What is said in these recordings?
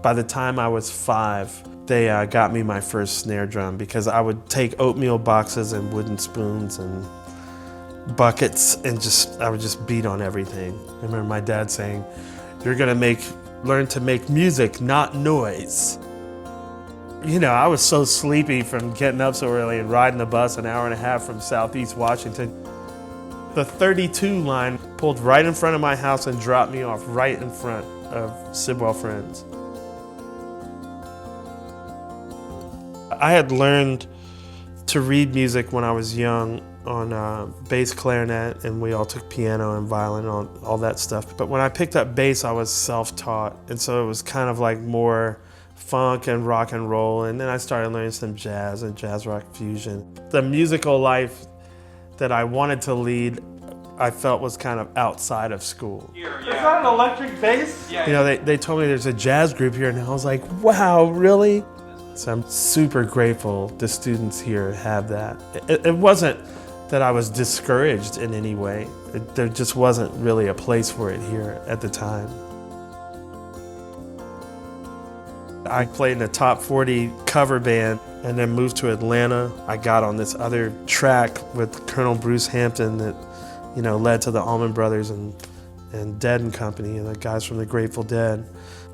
By the time I was 5, they got me my first snare drum because I would take oatmeal boxes and wooden spoons and buckets and I would just beat on everything. I remember my dad saying, "You're gonna learn to make music, not noise." You know, I was so sleepy from getting up so early and riding the bus an hour and a half from Southeast Washington. The 32 line pulled right in front of my house and dropped me off right in front of Sidwell Friends. I had learned to read music when I was young on bass clarinet, and we all took piano and violin and all that stuff. But when I picked up bass, I was self-taught, and so it was kind of like more funk and rock and roll, and then I started learning some jazz and jazz rock fusion. The musical life that I wanted to lead, I felt was kind of outside of school. Is that an electric bass? Yeah. You know, they told me there's a jazz group here, and I was like, wow, really? So I'm super grateful the students here have that. It wasn't that I was discouraged in any way. There just wasn't really a place for it here at the time. I played in a top 40 cover band and then moved to Atlanta. I got on this other track with Colonel Bruce Hampton that, you know, led to the Allman Brothers and Dead and Company and the guys from the Grateful Dead.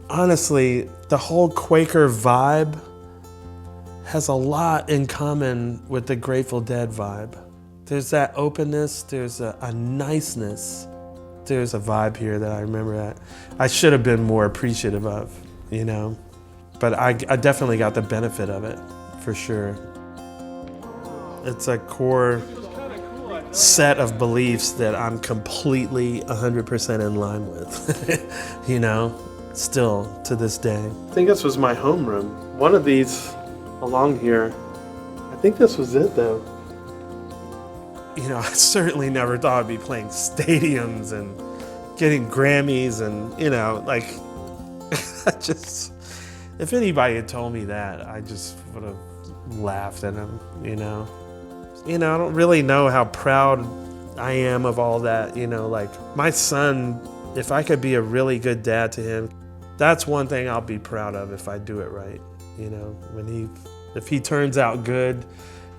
Honestly, the whole Quaker vibe has a lot in common with the Grateful Dead vibe. There's that openness, there's a niceness. There's a vibe here that I remember that I should have been more appreciative of, you know? But I definitely got the benefit of it, for sure. It's a core set of beliefs that I'm completely 100% in line with, you know, still to this day. I think this was my homeroom. One of these along here, I think this was it though. You know, I certainly never thought I'd be playing stadiums and getting Grammys and, you know, like, if anybody had told me that, I just would have laughed at them, you know. You know, I don't really know how proud I am of all that, you know, like my son, if I could be a really good dad to him, that's one thing I'll be proud of if I do it right, you know. If he turns out good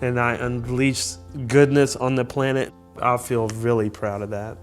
and I unleash goodness on the planet, I'll feel really proud of that.